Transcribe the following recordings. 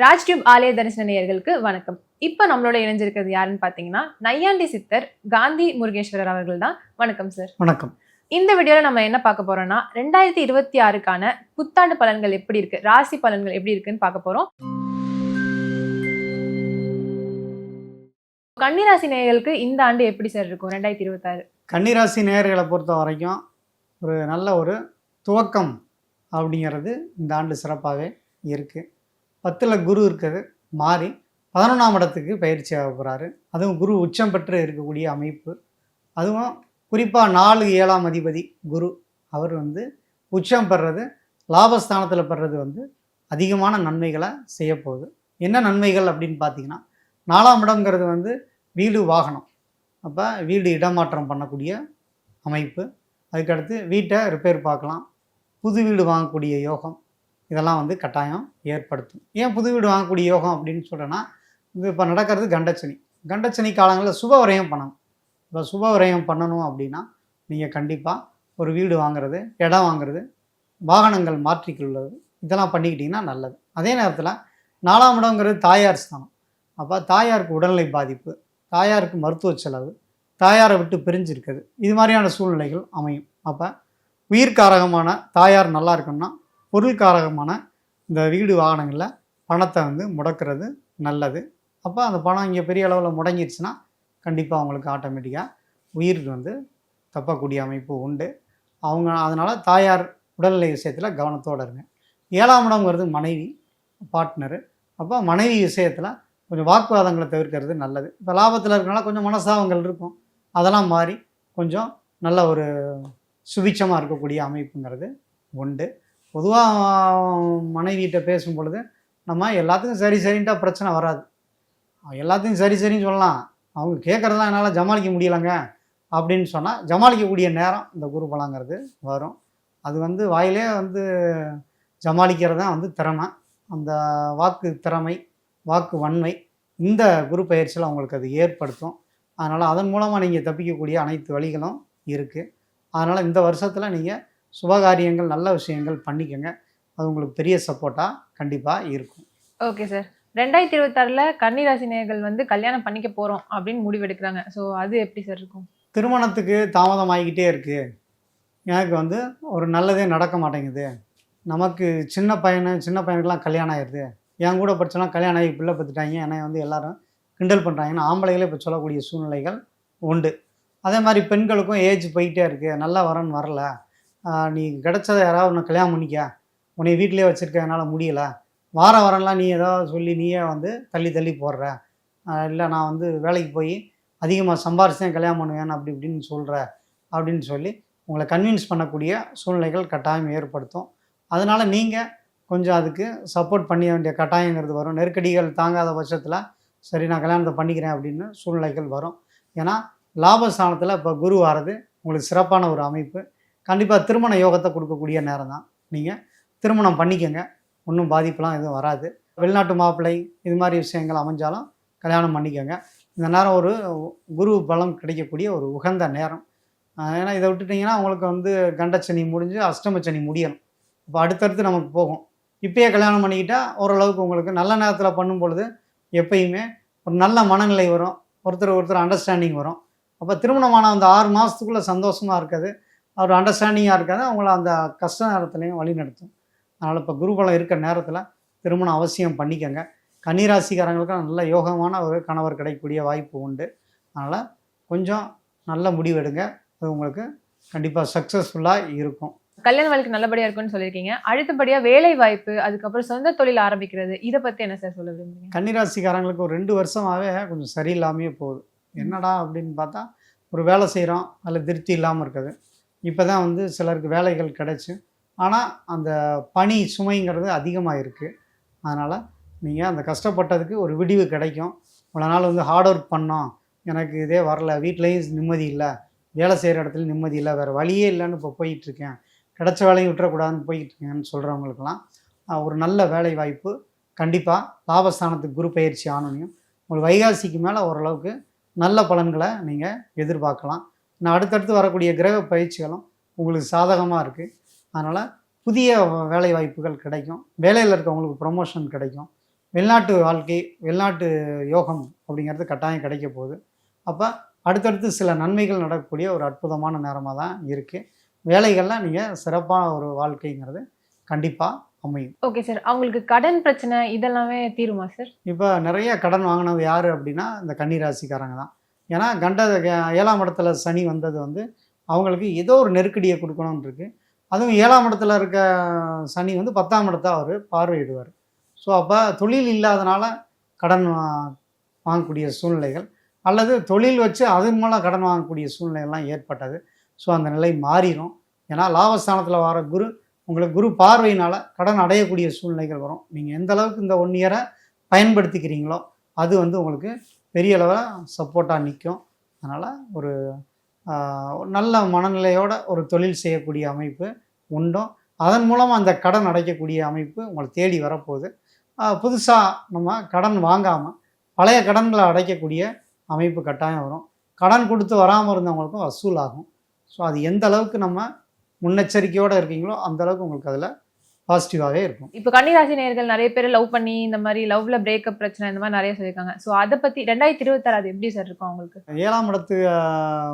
ராஜ்டியூப் ஆலய தரிசன நேயர்களுக்கு வணக்கம். இப்ப நம்மளோட இணைஞ்சிருக்கிறது யாருன்னு பாத்தீங்கன்னா நையாண்டி சித்தர் காந்தி முருகேஸ்வரர் அவர்கள் தான். வணக்கம் சார். வணக்கம். இந்த வீடியோல நம்ம என்ன பார்க்க போறோம்னா 2026க்கான புத்தாண்டு பலன்கள் எப்படி இருக்கு, ராசி பலன்கள் எப்படி இருக்குன்னு பார்க்க போறோம். கன்னிராசி நேயர்களுக்கு இந்த ஆண்டு எப்படி சார் இருக்கும் 2026? கன்னிராசி நேயர்களை பொறுத்த வரைக்கும் ஒரு நல்ல ஒரு துவக்கம் அப்படிங்கிறது இந்த ஆண்டு சிறப்பாகவே இருக்குது. 10ல் குரு இருக்கிறது மாறி 11ஆம் இடத்துக்கு பயிற்சி ஆக போகிறாரு. அதுவும் குரு உச்சம் பெற்று இருக்கக்கூடிய அமைப்பு. அதுவும் குறிப்பாக 4-7ஆம் அதிபதி குரு அவர் உச்சம் பெறுறது, லாபஸ்தானத்தில் பெறுறது அதிகமான நன்மைகளை செய்ய போகுது. என்ன நன்மைகள் அப்படின்னு பார்த்தீங்கன்னா, 4ஆம் இடம்ங்கிறது வீடு வாகனம், அப்போ வீடு இடமாற்றம் பண்ணக்கூடிய அமைப்பு. அதுக்கடுத்து வீட்டை ரிப்பேர் பார்க்கலாம், புது வீடு வாங்கக்கூடிய யோகம், இதெல்லாம் கட்டாயம் ஏற்படுத்தும். ஏன் புது வீடு வாங்கக்கூடிய யோகம் அப்படின்னு சொல்கிறேன்னா, இப்போ நடக்கிறது கண்டச்சனி. கண்டச்சனி காலங்களில் சுப விரயம் பண்ணணும். இப்போ சுப விரயம் பண்ணணும் அப்படின்னா நீங்கள் கண்டிப்பாக ஒரு வீடு வாங்குறது, இடம் வாங்குறது, வாகனங்கள் மாற்றிக்கொள்வது, இதெல்லாம் பண்ணிக்கிட்டிங்கன்னா நல்லது. அதே நேரத்தில் 4ஆம் இடங்கிறது தாயார் ஸ்தானம். அப்போ தாயாருக்கு உடல்நிலை பாதிப்பு, தாயாருக்கு மருத்துவ செலவு, தாயாரை விட்டு பிரிஞ்சிருக்குது, இது மாதிரியான சூழ்நிலைகள் அமையும். அப்போ உயிர்காரகமான தாயார் நல்லா இருக்கணும்னா பொருள்காரகமான இந்த வீடு வாகனங்களில் பணத்தை முடக்கிறது நல்லது. அப்போ அந்த பணம் இங்கே பெரிய அளவில் முடங்கிடுச்சுன்னா கண்டிப்பாக அவங்களுக்கு ஆட்டோமேட்டிக்காக உயிருக்கு தப்பக்கூடிய அமைப்பு உண்டு. அதனால் தாயார் உடல்நிலை விஷயத்தில் கவனத்தோடு இருங்க. 7ஆம் இடம்ங்கிறது மனைவி, பார்ட்னரு. அப்போ மனைவி விஷயத்தில் கொஞ்சம் வாக்குவாதங்களை தவிர்க்கிறது நல்லது. இப்போ லாபத்தில் இருக்கனால கொஞ்சம் மனசாபங்கள் இருக்கும், அதெல்லாம் மாறி கொஞ்சம் நல்ல ஒரு சுபிட்சமாக இருக்கக்கூடிய அமைப்புங்கிறது உண்டு. பொதுவாக மனைவிகிட்ட பேசும் பொழுது நம்ம எல்லாத்துக்கும் சரி சரின்ட்டா பிரச்சனை வராது. எல்லாத்தையும் சரி சரின்னு சொல்லலாம், அவங்க கேட்குறதெல்லாம் என்னால் ஜமாளிக்க முடியலைங்க அப்படின்னு சொன்னால் ஜமாளிக்கக்கூடிய நேரம் இந்த குரு பலங்கிறது வரும். அது வாயிலே ஜமாளிக்கிறது தான் திறமை. அந்த வாக்கு திறமை, வாக்கு வன்மை இந்த குரு பயிற்சியில் அவங்களுக்கு அது ஏற்படுத்தும். அதனால் அதன் மூலமாக நீங்கள் தப்பிக்கக்கூடிய அனைத்து வழிகளும் இருக்குது. அதனால் இந்த வருஷத்தில் நீங்கள் சுபகாரியங்கள், நல்ல விஷயங்கள் பண்ணிக்கோங்க. அது உங்களுக்கு பெரிய சப்போர்ட்டாக கண்டிப்பாக இருக்கும். Okay sir. 2026ல் கன்னிராசி நேயர்கள் கல்யாணம் பண்ணிக்க போகிறோம் அப்படின்னு முடிவெடுக்கிறாங்க. ஸோ அது எப்படி சார் இருக்கும்? திருமணத்துக்கு தாமதம் ஆகிக்கிட்டே இருக்குது, எனக்கு ஒரு நல்லதே நடக்க மாட்டேங்குது, நமக்கு சின்ன பையனுக்கெல்லாம் கல்யாணம் ஆயிடுது, என் கூட படித்தோன்னா கல்யாணம் ஆகி பிள்ளை பத்துட்டாங்க, என்னை எல்லாரும் கிண்டல் பண்ணுறாங்கன்னு ஆம்பளைகளே இப்போ சொல்லக்கூடிய சூழ்நிலைகள் உண்டு. அதே மாதிரி பெண்களுக்கும் ஏஜ் போய்கிட்டே இருக்குது, நல்லா வரன்னு வரல, நீ கிடச்சதை யாராவது உன்னை கல்யாணம் பண்ணிக்க, உன்னை வீட்டிலே வச்சுருக்க என்னால் முடியலை, வரலாம் நீ ஏதாவது சொல்லி நீயே தள்ளி தள்ளி போடுற, இல்லை நான் வேலைக்கு போய் அதிகமாக சம்பாரிச்சு கல்யாணம் பண்ணுவேன் அப்படி இப்படின்னு சொல்கிற அப்படின்னு சொல்லி உங்களை கன்வின்ஸ் பண்ணக்கூடிய சூழ்நிலைகள் கட்டாயம் ஏற்படுத்தும். அதனால் நீங்கள் கொஞ்சம் அதுக்கு சப்போர்ட் பண்ண வேண்டிய கட்டாயங்கிறது வரும். நெருக்கடிகள் தாங்காத பட்சத்தில் சரி நான் கல்யாணத்தை பண்ணிக்கிறேன் அப்படின்னு சூழ்நிலைகள் வரும். ஏன்னா லாபஸ்தானத்தில் இப்போ குரு வாரது உங்களுக்கு சிறப்பான ஒரு அமைப்பு. கண்டிப்பாக திருமண யோகத்தை கொடுக்கக்கூடிய நேரம் தான். நீங்கள் திருமணம் பண்ணிக்கங்க, ஒன்றும் பாதிப்பெலாம் எதுவும் வராது. வெளிநாட்டு மாப்பிள்ளை இது மாதிரி விஷயங்கள் அமைஞ்சாலும் கல்யாணம் பண்ணிக்கோங்க. இந்த நேரம் ஒரு குரு பலம் கிடைக்கக்கூடிய ஒரு உகந்த நேரம். ஏன்னா இதை விட்டுட்டிங்கன்னா உங்களுக்கு கண்டச்சனி முடிஞ்சு அஷ்டமச்சனி முடியணும். இப்போ அடுத்தடுத்து நமக்கு போகும். இப்பயே கல்யாணம் பண்ணிக்கிட்டால் ஓரளவுக்கு உங்களுக்கு நல்ல நேரத்தில் பண்ணும் பொழுது எப்பயுமே ஒரு நல்ல மனநிலை வரும், ஒருத்தர் அண்டர்ஸ்டாண்டிங் வரும். அப்போ திருமணமான அந்த 6 மாதத்துக்குள்ளே சந்தோஷமாக இருக்காது, அவர் அண்டர்ஸ்டாண்டிங்காக இருக்காது, அவங்கள அந்த கஷ்ட நேரத்துலையும் வழி நடத்தும். அதனால் இப்போ குருபலம் இருக்கிற நேரத்தில் திருமணம் அவசியம் பண்ணிக்கங்க. கன்னிராசிக்காரங்களுக்கு நல்ல யோகமான ஒரு கணவர் கிடைக்கக்கூடிய வாய்ப்பு உண்டு. அதனால் கொஞ்சம் நல்ல முடிவெடுங்க, அது உங்களுக்கு கண்டிப்பாக சக்ஸஸ்ஃபுல்லாக இருக்கும். கல்யாண வாழ்க்கை நல்லபடியாக இருக்குன்னு சொல்லியிருக்கீங்க. அடுத்தபடியாக வேலை வாய்ப்பு, அதுக்கப்புறம் சொந்த தொழில் ஆரம்பிக்கிறது, இதை பற்றி என்ன சார் சொல்ல விரும்புறீங்க? கன்னிராசிக்காரங்களுக்கு ஒரு 2 வருஷமாகவே கொஞ்சம் சரியில்லாமையே போகுது. என்னடா அப்படின்னு பார்த்தா ஒரு வேலை செய்கிறோம், அதில் திருப்தி இல்லாமல் இருக்குது. இப்போ தான் சிலருக்கு வேலைகள் கிடச்சி, ஆனால் அந்த பணி சுமைங்கிறது அதிகமாக இருக்குது. அதனால் நீங்கள் அந்த கஷ்டப்பட்டதுக்கு ஒரு விடிவு கிடைக்கும். இவ்வளோ நாள் ஹார்ட் ஒர்க் பண்ணோம், எனக்கு இதே வரல, வீட்லேயும் நிம்மதி இல்லை, வேலை செய்கிற இடத்துல நிம்மதி இல்லை, வேறு வழியே இல்லைன்னு இப்போ போயிட்டுருக்கேன், கிடச்ச வேலையும் விட்டுறக்கூடாதுன்னு போயிட்டுருக்கேன்னு சொல்கிறவங்களுக்கெல்லாம் ஒரு நல்ல வேலை வாய்ப்பு கண்டிப்பாக லாபஸ்தானத்துக்கு குரு பயிற்சி ஆனோனையும் உங்களுக்கு வைகாசிக்கு மேலே ஓரளவுக்கு நல்ல பலன்களை நீங்கள் எதிர்பார்க்கலாம். நான் அடுத்தடுத்து வரக்கூடிய கிரக பயிற்சிகளும் உங்களுக்கு சாதகமாக இருக்குது. அதனால் புதிய வேலை வாய்ப்புகள் கிடைக்கும், வேலையில் இருக்கவங்களுக்கு ப்ரொமோஷன் கிடைக்கும். வெளிநாட்டு வாழ்க்கை, வெளிநாட்டு யோகம் அப்படிங்கிறது கட்டாயம் கிடைக்க போகுது. அப்போ அடுத்தடுத்து சில நன்மைகள் நடக்கக்கூடிய ஒரு அற்புதமான நேரமாக தான் இருக்குது. வேலைகள்லாம் நீங்கள் சிறப்பான ஒரு வாழ்க்கைங்கிறது கண்டிப்பாக அமையும். Okay sir. அவங்களுக்கு கடன் பிரச்சனை இதெல்லாமே தீருமா சார்? இப்போ நிறைய கடன் வாங்கினது யார் அப்படின்னா இந்த கன்னி ராசிக்காரங்க தான். ஏன்னா 7ஆம் இடத்துல சனி வந்தது வந்து அவங்களுக்கு ஏதோ ஒரு நெருக்கடியை கொடுக்கணும்னு இருக்கு. அதுவும் 7ஆம் இடத்துல இருக்க சனி வந்து 10ஆம் இடத்தை அவர் பார்வையிடுவார். ஸோ அப்போ தொழில் இல்லாதனால கடன் வாங்கக்கூடிய சூழ்நிலைகள், அல்லது தொழில் வச்சு அதன் மூலம் கடன் வாங்கக்கூடிய சூழ்நிலைகள்லாம் ஏற்பட்டது. ஸோ அந்த நிலை மாறிடும். ஏன்னா லாபஸ்தானத்தில் வர குரு உங்களுக்கு குரு பார்வையினால் கடன் அடையக்கூடிய சூழ்நிலைகள் வரும். நீங்கள் எந்த அளவுக்கு இந்த 1 இயரை பயன்படுத்திக்கிறீங்களோ அது வந்து உங்களுக்கு பெரிய அளவில் சப்போர்ட்டாக நிற்கும். அதனால் ஒரு நல்ல மனநிலையோட ஒரு தொழில் செய்யக்கூடிய அமைப்பு உண்டும். அதன் மூலமாக அந்த கடன் அடைக்கக்கூடிய அமைப்பு உங்களை தேடி வரப்போகுது. புதுசாக நம்ம கடன் வாங்காமல் பழைய கடன்களை அடைக்கக்கூடிய அமைப்பு கட்டாயம் வரும். கடன் கொடுத்து வராமல் இருந்தவங்களுக்கும் வசூல் ஆகும். ஸோ அது எந்த அளவுக்கு நம்ம முன்னெச்சரிக்கையோடு இருக்கீங்களோ அந்த அளவுக்கு உங்களுக்கு அதில் பாசிட்டிவாகவே இருக்கும். இப்போ கன்னிராசி நேயர்கள் நிறைய பேர் லவ் பண்ணி இந்த மாதிரி லவ்ல பிரேக்கப் பிரச்சனை இந்த மாதிரி நிறைய சொல்லியிருக்காங்க. ஸோ அதை பற்றி 2026 அது எப்படி சார் இருக்கும் அவங்களுக்கு? 7ஆம் இடத்து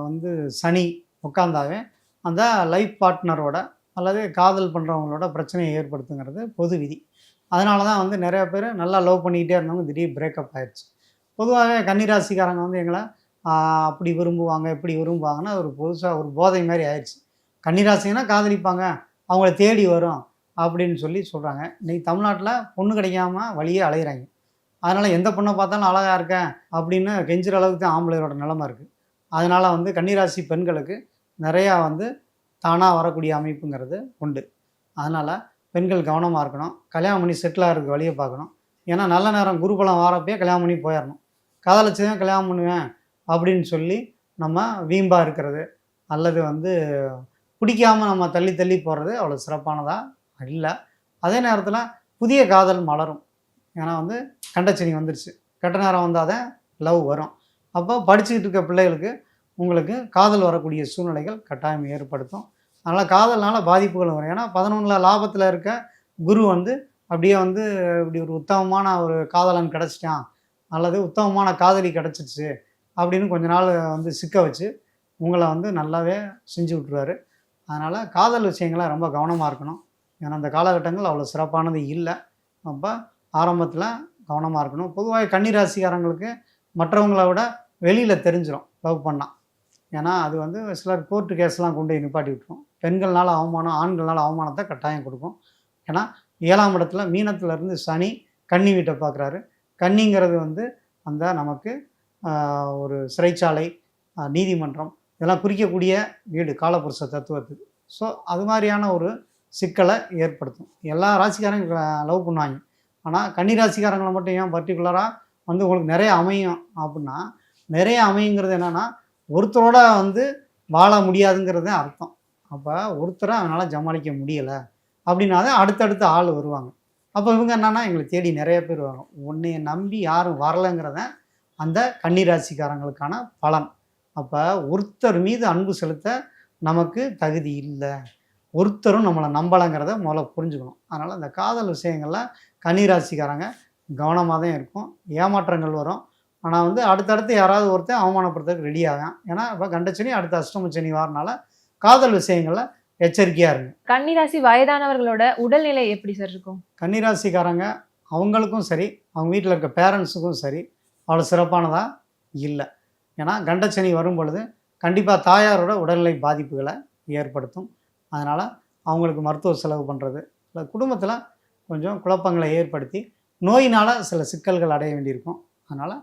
வந்து சனி உட்காந்தாவே அந்த லைஃப் பார்ட்னரோட அல்லது காதல் பண்ணுறவங்களோட பிரச்சனையை ஏற்படுத்துங்கிறது பொது விதி. அதனால தான் வந்து நிறைய பேர் நல்லா லவ் பண்ணிக்கிட்டே இருந்தவங்க திடீர் பிரேக்கப் ஆயிடுச்சு. பொதுவாகவே கன்னிராசிக்காரங்க வந்து எங்களை அப்படி விரும்புவாங்க இப்படி விரும்புவாங்கன்னா ஒரு புதுசாக ஒரு போதை மாதிரி ஆயிடுச்சு. கன்னிராசிங்கன்னா காதலிப்பாங்க, அவங்கள தேடி வரும் அப்படின்னு சொல்லி சொல்கிறாங்க. இன்றைக்கி தமிழ்நாட்டில் பொண்ணு கிடைக்காம வழியே அலையிறாங்க. அதனால் எந்த பொண்ணை பார்த்தாலும் அழகாக இருக்கேன் அப்படின்னு கெஞ்சுற அளவுக்கு தான் ஆம்பளையோட நிலைமை இருக்குது. அதனால் வந்து கன்னிராசி பெண்களுக்கு நிறையா வந்து தானாக வரக்கூடிய அமைப்புங்கிறது உண்டு. அதனால் பெண்கள் கவனமாக இருக்கணும். கல்யாணம் பண்ணி செட்டில் ஆகிறதுக்கு வழியை பார்க்கணும். ஏன்னா நல்ல நேரம் குருபலம் வாரப்பே கல்யாணம் பண்ணி போயிடணும். காதலிச்சதான் கல்யாணம் பண்ணுவேன் அப்படின்னு சொல்லி நம்ம வீம்பாக இருக்கிறது அல்லது வந்து பிடிக்காமல் நம்ம தள்ளி தள்ளி போகிறது அவ்வளோ சிறப்பானதாக இல்லை. அதே நேரத்தில் புதிய காதல் மலரும். ஏன்னா வந்து கண்டச்சனி வந்துருச்சு, கெட்ட நேரம் வந்தால் தான் லவ் வரும். அப்போ படிச்சுக்கிட்டு இருக்க பிள்ளைகளுக்கு உங்களுக்கு காதல் வரக்கூடிய சூழ்நிலைகள் கட்டாயம் ஏற்படுத்தும். அதனால் காதல்னால பாதிப்புகள் வரும். ஏன்னா 11 லாபத்தில் இருக்க குரு வந்து அப்படியே வந்து இப்படி ஒரு உத்தமமான ஒரு காதலன் கிடச்சிட்டான் அல்லது உத்தமமான காதலி கிடச்சிருச்சு அப்படின்னு கொஞ்ச நாள் வந்து சிக்க வச்சு உங்களை வந்து நல்லாவே செஞ்சு விட்ருவார். அதனால் காதல் விஷயங்களை ரொம்ப கவனமாக இருக்கணும். ஏன்னா அந்த காலகட்டங்கள் அவ்வளோ சிறப்பானது இல்லை. அப்போ ஆரம்பத்தில் கவனமாக இருக்கணும். பொதுவாக கன்னிராசிக்காரங்களுக்கு மற்றவங்கள விட வெளியில் தெரிஞ்சிடும் லவ் பண்ணால். ஏன்னா அது வந்து சிலர் கோர்ட்டு கேஸ்லாம் கொண்டு போய் நிப்பாட்டி விட்டுரும். பெண்கள்னால அவமானம், ஆண்கள்னால அவமானத்தை கட்டாயம் கொடுக்கும். ஏன்னா 7ஆம் இடத்துல மீனத்துலேருந்து சனி கன்னி வீட்டை பார்க்குறாரு. கன்னிங்கிறது வந்து அந்த நமக்கு ஒரு சிறைச்சாலை, நீதிமன்றம் இதெல்லாம் குறிக்கக்கூடிய வீடு காலபுருஷ தத்துவத்துக்கு. ஸோ அது மாதிரியான ஒரு சிக்கலை ஏற்படுத்தும். எல்லா ராசிக்காரங்க லவ் பண்ணுவாங்க. ஆனால் கன்னி ராசிக்காரங்களை மட்டும் ஏன் பர்டிகுலராக வந்து உங்களுக்கு நிறைய அமையும் அப்படின்னா, நிறைய அமையுங்கிறது என்னென்னா ஒருத்தரோட வந்து வாழ முடியாதுங்கிறது அர்த்தம். அப்போ ஒருத்தரை அவனால் சமாளிக்க முடியலை அப்படின்னா தான் அடுத்தடுத்த ஆள் வருவாங்க. அப்போ இவங்க என்னென்னா எங்களை தேடி நிறைய பேர் வரும். உன்னைய நம்பி யாரும் வரலைங்கிறத அந்த கன்னிராசிக்காரங்களுக்கான பலன். அப்போ ஒருத்தர் மீது அன்பு செலுத்த நமக்கு தகுதி இல்லை, ஒருத்தரும் நம்மளை நம்பலைங்கிறத முதல்ல புரிஞ்சுக்கணும். அதனால் அந்த காதல் விஷயங்களில் கன்னிராசிக்காரங்க கவனமாக தான் இருக்கும். ஏமாற்றங்கள் வரும். ஆனால் வந்து அடுத்தடுத்து யாராவது ஒருத்தர் அவமானப்படுத்துறதுக்கு ரெடி ஆகும். ஏன்னா இப்போ கண்டச்சனி அடுத்த அஷ்டமச்சனி வாரனால காதல் விஷயங்களில் எச்சரிக்கையாக இருங்க. கன்னிராசி வயதானவர்களோட உடல்நிலை எப்படி சார் இருக்கும்? கன்னிராசிக்காரங்க அவங்களுக்கும் சரி, அவங்க வீட்டில் இருக்க பேரண்ட்ஸுக்கும் சரி அவ்வளோ சிறப்பானதாக இல்லை. ஏன்னா கண்டச்சனி வரும் பொழுது கண்டிப்பாக தாயாரோட உடல்நிலை பாதிப்புகளை ஏற்படுத்தும். அதனால் அவங்களுக்கு மருத்துவ செலவு பண்ணுறது இல்லை, குடும்பத்தில் கொஞ்சம் குழப்பங்களை ஏற்படுத்தி நோயினால் சில சிக்கல்கள் அடைய வேண்டியிருக்கும். அதனால்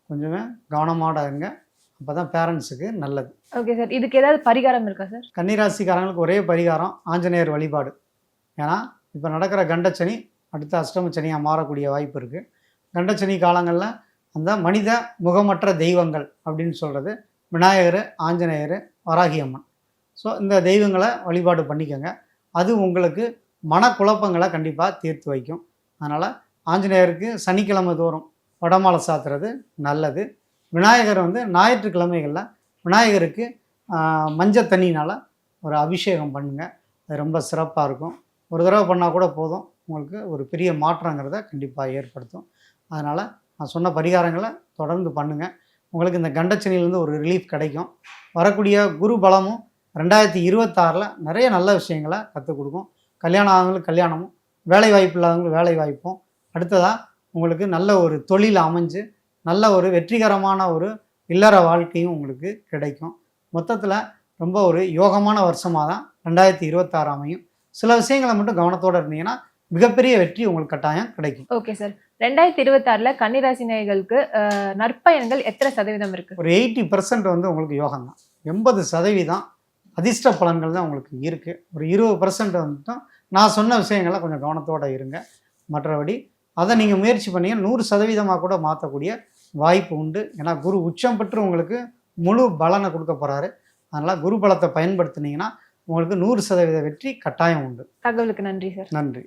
கொஞ்சமே கவனமாக இருங்க. அப்போ தான் பேரண்ட்ஸுக்கு நல்லது. Okay sir. இதுக்கு ஏதாவது பரிகாரம் இருக்கா சார்? கன்னிராசிக்காரங்களுக்கு ஒரே பரிகாரம் ஆஞ்சநேயர் வழிபாடு. ஏன்னா இப்போ நடக்கிற கண்டச்சனி அடுத்த அஷ்டமச்சனியாக மாறக்கூடிய வாய்ப்பு இருக்குது. கண்டச்சனி காலங்களில் அந்த மனித முகமற்ற தெய்வங்கள் அப்படின்னு சொல்கிறது விநாயகர், ஆஞ்சநேயர், வராகியம்மன். ஸோ இந்த தெய்வங்களை வழிபாடு பண்ணிக்கோங்க. அது உங்களுக்கு மனக்குழப்பங்களை கண்டிப்பாக தீர்த்து வைக்கும். அதனால் ஆஞ்சநேயருக்கு சனிக்கிழமை தோறும் வடமாலை சாத்துறது நல்லது. விநாயகர் வந்து ஞாயிற்றுக்கிழமைகளில் விநாயகருக்கு மஞ்சள் தண்ணினால் ஒரு அபிஷேகம் பண்ணுங்கள். அது ரொம்ப சிறப்பாக இருக்கும். ஒரு தடவை பண்ணால் கூட போதும், உங்களுக்கு ஒரு பெரிய மாற்றங்கிறத கண்டிப்பாக ஏற்படுத்தும். அதனால் நான் சொன்ன பரிகாரங்களை தொடர்ந்து பண்ணுங்கள். உங்களுக்கு இந்த கண்டச்சனிலேருந்து ஒரு ரிலீஃப் கிடைக்கும். வரக்கூடிய குரு பலமும் 2026 நிறைய நல்ல விஷயங்களை கற்றுக் கொடுக்கும். கல்யாணம் ஆகவங்களுக்கு கல்யாணமும், வேலை வாய்ப்பு இல்லாதவங்களுக்கு வேலை வாய்ப்பும், அடுத்ததாக உங்களுக்கு நல்ல ஒரு தொழில் அமைஞ்சு நல்ல ஒரு வெற்றிகரமான ஒரு இல்லற வாழ்க்கையும் உங்களுக்கு கிடைக்கும். மொத்தத்தில் ரொம்ப ஒரு யோகமான வருஷமாக தான் 2026 அமையும். சில விஷயங்களை மட்டும் கவனத்தோடு இருந்தீங்கன்னா மிகப்பெரிய வெற்றி உங்களுக்கு கட்டாயம் கிடைக்கும். ஓகே சார், 2026 கன்னிராசி நேயர்களுக்கு நற்பயன்கள் எத்தனை சதவீதம் இருக்கு? ஒரு 80% வந்து உங்களுக்கு யோகம் தான். 80% அதிர்ஷ்ட பலன்கள் தான் உங்களுக்கு இருக்குது. ஒரு 20% வந்துட்டும் நான் சொன்ன விஷயங்களை கொஞ்சம் கவனத்தோடு இருங்க. மற்றபடி அதை நீங்கள் முயற்சி பண்ணீங்க 100% கூட மாற்றக்கூடிய வாய்ப்பு உண்டு. ஏன்னா குரு உச்சம் பெற்று உங்களுக்கு முழு பலனை கொடுக்க போகிறாரு. அதனால் குரு பலத்தை பயன்படுத்தினீங்கன்னா உங்களுக்கு 100% வெற்றி கட்டாயம் உண்டு. தகவலுக்கு நன்றி சார். நன்றி.